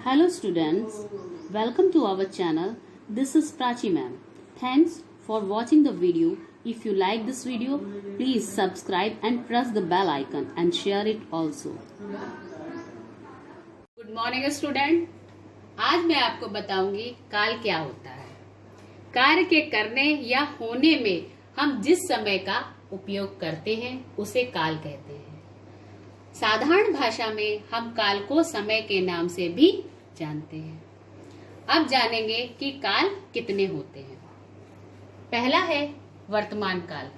Hello students, welcome to our channel. This is Prachi ma'am. Thanks for watching the video. If you like this video, please subscribe and press the bell icon and share it also. Good morning student. आज मैं आपको बताऊंगी काल क्या होता है। कार्य के करने या होने में हम जिस समय का उपयोग करते हैं उसे काल कहते हैं। साधारण भाषा में हम काल को समय के नाम से भी जानते हैं। अब जानेंगे कि काल कितने होते हैं। पहला है वर्तमान काल।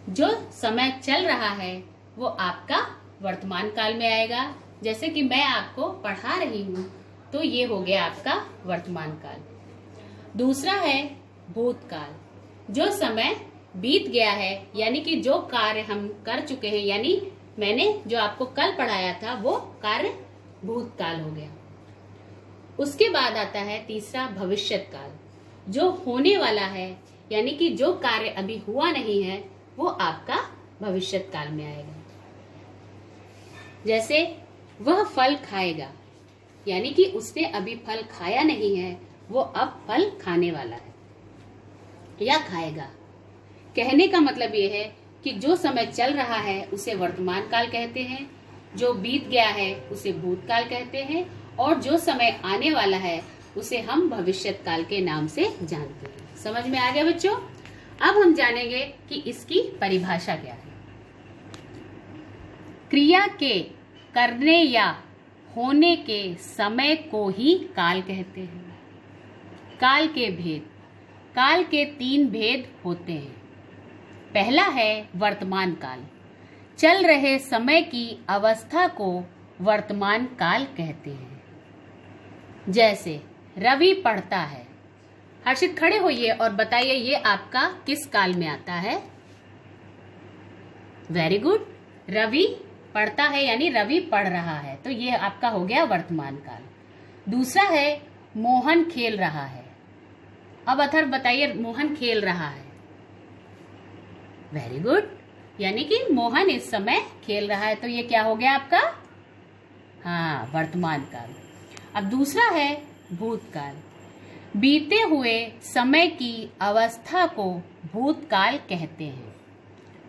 जो समय चल रहा है वो आपका वर्तमान काल में आएगा। जैसे कि मैं आपको पढ़ा रही हूँ तो ये हो गया आपका वर्तमान काल। दूसरा है भूतकाल। जो समय बीत गया है यानी कि जो कार्य हम कर चुके हैं, यानी मैंने जो आपको कल पढ़ाया था वो कार्य भूतकाल हो गया। उसके बाद आता है तीसरा भविष्यत काल। जो होने वाला है यानी कि जो कार्य अभी हुआ नहीं है वो आपका भविष्यत काल में आएगा। जैसे वह फल खाएगा यानी कि उसने अभी फल खाया नहीं है, वो अब फल खाने वाला है या खाएगा। कहने का मतलब ये है कि जो समय चल रहा है उसे वर्तमान काल कहते हैं, जो बीत गया है उसे भूतकाल कहते हैं, और जो समय आने वाला है उसे हम भविष्यत काल के नाम से जानते हैं। समझ में आ गया बच्चों? अब हम जानेंगे कि इसकी परिभाषा क्या है। क्रिया के करने या होने के समय को ही काल कहते हैं। काल के भेद। काल के 3 भेद होते हैं। पहला है वर्तमान काल। चल रहे समय की अवस्था को वर्तमान काल कहते हैं। जैसे रवि पढ़ता है। हर्षित खड़े होइए और बताइए ये आपका किस काल में आता है? Very good. रवि पढ़ता है यानी रवि पढ़ रहा है, तो ये आपका हो गया वर्तमान काल। दूसरा है मोहन खेल रहा है। अब अथर्व बताइए मोहन खेल रहा है। वेरी गुड, यानी कि मोहन इस समय खेल रहा है, तो ये क्या हो गया आपका? हाँ, वर्तमान काल। अब दूसरा है भूतकाल। बीते हुए समय की अवस्था को भूतकाल कहते हैं।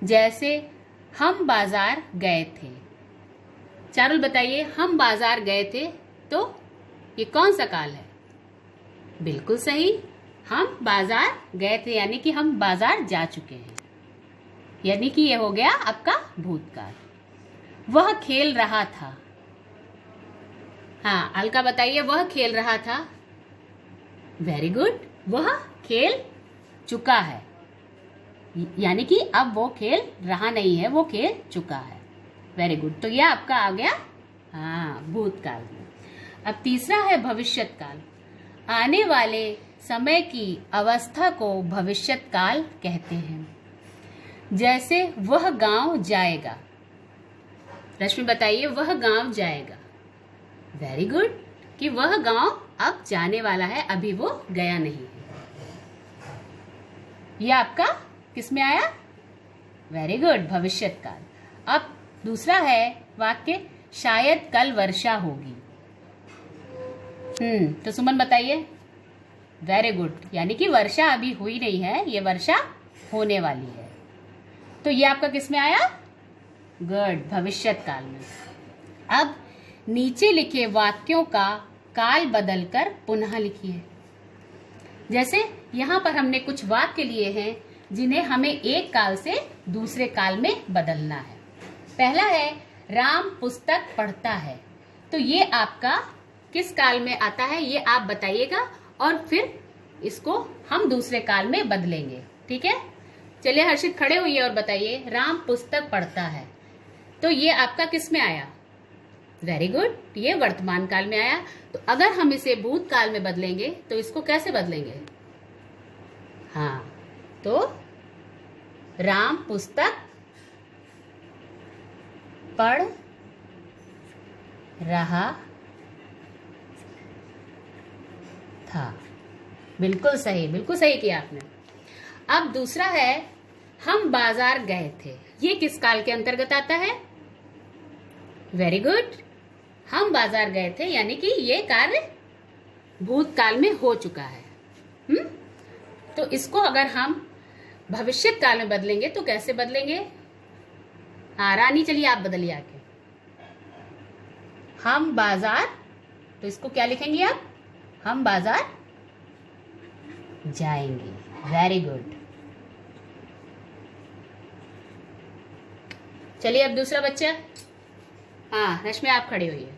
जैसे हम बाजार गए थे। चारुल बताइए, हम बाजार गए थे, तो ये कौन सा काल है? बिल्कुल सही, हम बाजार गए थे यानी कि हम बाजार जा चुके हैं, यानी कि ये हो गया आपका भूतकाल। वह खेल रहा था। हाँ, अलका बताइए, वह खेल रहा था। वेरी गुड, वह खेल चुका है, यानी कि अब वो खेल रहा नहीं है, वो खेल चुका है। वेरी गुड, तो यह आपका आ गया भूतकाल में। अब तीसरा है भविष्यत काल। आने वाले समय की अवस्था को भविष्यत काल कहते हैं। जैसे वह गांव जाएगा। रश्मि बताइए, वह गांव जाएगा। वेरी गुड, कि वह गांव अब जाने वाला है, अभी वो गया नहीं है। यह आपका किस में आया? वेरी गुड, भविष्यत काल। अब दूसरा है वाक्य, शायद कल वर्षा होगी। तो सुमन बताइए। वेरी गुड, यानी कि वर्षा अभी हुई नहीं है, ये वर्षा होने वाली है, तो ये आपका किस में आया? गुड, भविष्यत काल में। अब नीचे लिखे वाक्यों का काल बदलकर पुनः लिखिए। जैसे यहाँ पर हमने कुछ वाक्य लिए हैं जिन्हें हमें एक काल से दूसरे काल में बदलना है। पहला है राम पुस्तक पढ़ता है, तो ये आपका किस काल में आता है ये आप बताइएगा, और फिर इसको हम दूसरे काल में बदलेंगे। ठीक है, चलिए हर्षित खड़े होइए और बताइए, राम पुस्तक पढ़ता है, तो ये आपका किस में आया? वेरी गुड, ये वर्तमान काल में आया। तो अगर हम इसे भूतकाल में बदलेंगे तो इसको कैसे बदलेंगे? हाँ, तो राम पुस्तक पढ़ रहा था। बिल्कुल सही, बिल्कुल सही किया आपने। अब दूसरा है हम बाजार गए थे। ये किस काल के अंतर्गत आता है? वेरी गुड, हम बाजार गए थे, यानी कि ये कार्य भूतकाल में हो चुका है। तो इसको अगर हम भविष्य काल में बदलेंगे तो कैसे बदलेंगे? हाँ रानी, चलिए आप बदलिए आके। हम बाजार, तो इसको क्या लिखेंगे आप? हम बाजार जाएंगे। Very good. चलिए अब दूसरा बच्चा। हाँ रश्मि, आप खड़े होइए।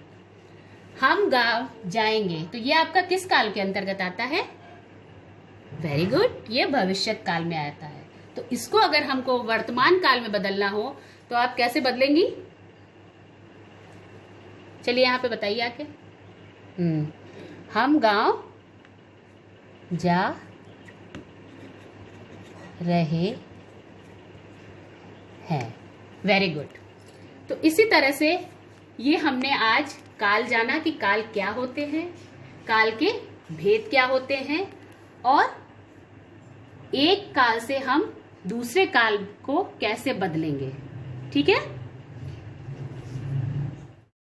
हम गांव जाएंगे, तो ये आपका किस काल के अंतर्गत आता है? वेरी गुड, ये भविष्य काल में आता है। तो इसको अगर हमको वर्तमान काल में बदलना हो तो आप कैसे बदलेंगी? चलिए यहाँ पे बताइए आके। हम गांव जा रहे हैं। Very good. तो इसी तरह से ये हमने आज काल जाना कि काल क्या होते हैं, काल के भेद क्या होते हैं, और एक काल से हम दूसरे काल को कैसे बदलेंगे। ठीक है।